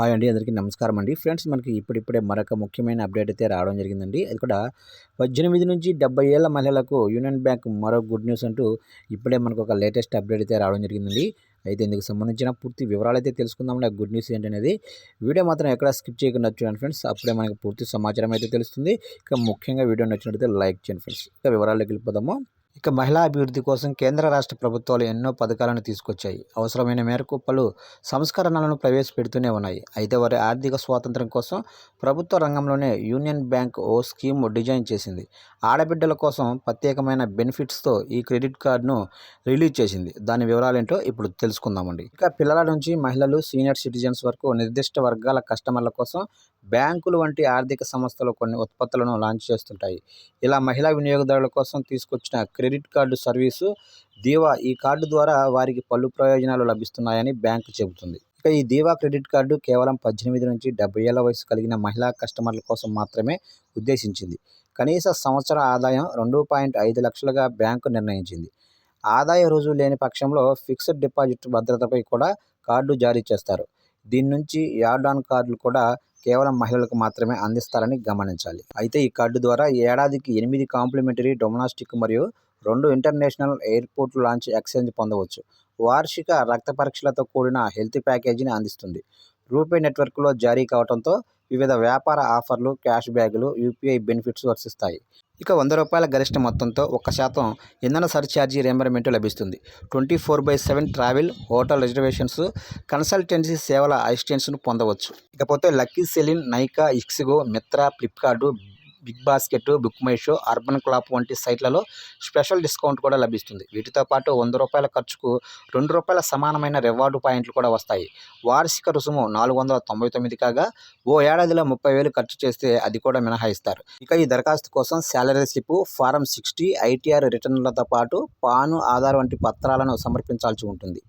Hi అండి. అందరికీ నమస్కారం అండి. ఫ్రెండ్స్, మనకి ఇప్పుడిప్పుడే మరొక ముఖ్యమైన అప్డేట్ అయితే రావడం జరిగిందండి. అది కూడా 18-70 ఏళ్ల మహిళలకు యూనియన్ బ్యాంక్ మరో గుడ్ న్యూస్ అంటూ ఇప్పుడే మనకు ఒక లేటెస్ట్ అప్డేట్ అయితే రావడం జరిగిందండి. అయితే ఇందుకు సంబంధించిన పూర్తి వివరాలు అయితే తెలుసుకుందామండి. ఆ గుడ్ న్యూస్ ఏంటనేది వీడియో మాత్రం ఎక్కడ స్కిప్ చేయకుండా చూడండి ఫ్రెండ్స్. అప్పుడే మనకి పూర్తి సమాచారం అయితే తెలుస్తుంది. ఇక ముఖ్యంగా వీడియో నచ్చినట్లయితే లైక్ చేయండి ఫ్రెండ్స్. ఇక వివరాల్లోకి వెళ్ళిపోదాము. ఇక మహిళా అభివృద్ధి కోసం కేంద్ర రాష్ట్ర ప్రభుత్వాలు ఎన్నో పథకాలను తీసుకొచ్చాయి. అవసరమైన మేరకు పలు సంస్కరణలను ప్రవేశపెడుతూనే ఉన్నాయి. అయితే వారి ఆర్థిక స్వాతంత్ర్యం కోసం ప్రభుత్వ రంగంలోనే యూనియన్ బ్యాంక్ ఓ స్కీమ్ డిజైన్ చేసింది. ఆడబిడ్డల కోసం ప్రత్యేకమైన బెనిఫిట్స్తో ఈ క్రెడిట్ కార్డును రిలీజ్ చేసింది. దాని వివరాలేంటో ఇప్పుడు తెలుసుకుందామండి. ఇక పిల్లల నుంచి మహిళలు, సీనియర్ సిటిజన్స్ వరకు నిర్దిష్ట వర్గాల కస్టమర్ల కోసం బ్యాంకులు వంటి ఆర్థిక సంస్థలు కొన్ని ఉత్పత్తులను లాంచ్ చేస్తుంటాయి. ఇలా మహిళా వినియోగదారుల కోసం తీసుకొచ్చిన క్రెడిట్ కార్డు సర్వీసు దీవా. ఈ కార్డు ద్వారా వారికి పలు ప్రయోజనాలు లభిస్తున్నాయని బ్యాంకు చెబుతుంది. ఇక ఈ దీవా క్రెడిట్ కార్డు కేవలం 18-70 ఏళ్ల వయసు కలిగిన మహిళా కస్టమర్ల కోసం మాత్రమే ఉద్దేశించింది. కనీస సంవత్సర ఆదాయం 2.5 లక్షలుగా బ్యాంకు నిర్ణయించింది. ఆదాయ రుజువు లేని పక్షంలో ఫిక్స్డ్ డిపాజిట్ భద్రతపై కూడా కార్డు జారీ చేస్తారు. దీని నుంచి యాడ్ ఆన్ కార్డులు కూడా కేవలం మహిళలకు మాత్రమే అందిస్తారని గమనించాలి. అయితే ఈ కార్డు ద్వారా ఏడాదికి 8 కాంప్లిమెంటరీ డొమెస్టిక్ మరియు 2 ఇంటర్నేషనల్ ఎయిర్పోర్ట్లు లాంచ్ ఎక్స్చేంజ్ పొందవచ్చు. వార్షిక రక్త పరీక్షలతో కూడిన హెల్త్ ప్యాకేజీని అందిస్తుంది. రూపే నెట్వర్క్లో జారీ కావడంతో వివిధ వ్యాపార ఆఫర్లు, క్యాష్ బ్యాగులు, యూపీఐ బెనిఫిట్స్ వర్తిస్తాయి. ఇక ₹100 గరిష్ట మొత్తంతో 1% ఇంధన సర్ఛార్జీ రీయింబర్స్మెంట్ లభిస్తుంది. 24/7 ట్రావెల్, హోటల్ రిజర్వేషన్స్, కన్సల్టెన్సీ సేవల అసిస్టెన్స్ను పొందవచ్చు. ఇకపోతే లక్కీ సెలిన్, నైకా, ఇక్సిగో, మిత్రా, ఫ్లిప్కార్ట్, బిగ్ బాస్కెట్, బుక్ మై షో, అర్బన్ క్లాప్ వంటి సైట్లలో స్పెషల్ డిస్కౌంట్ కూడా లభిస్తుంది. వీటితో పాటు ₹100 ఖర్చుకు ₹2 సమానమైన రివార్డు పాయింట్లు కూడా వస్తాయి. వార్షిక రుసుము 499 కాగా ఓ ఏడాదిలో 30,000 ఖర్చు చేస్తే అది కూడా మినహాయిస్తారు. ఇక ఈ దరఖాస్తు కోసం శాలరీ స్లిప్, ఫారం 60, ఐటీఆర్ రిటర్నులతో పాటు పాను, ఆధార్ వంటి పత్రాలను సమర్పించాల్సి ఉంటుంది.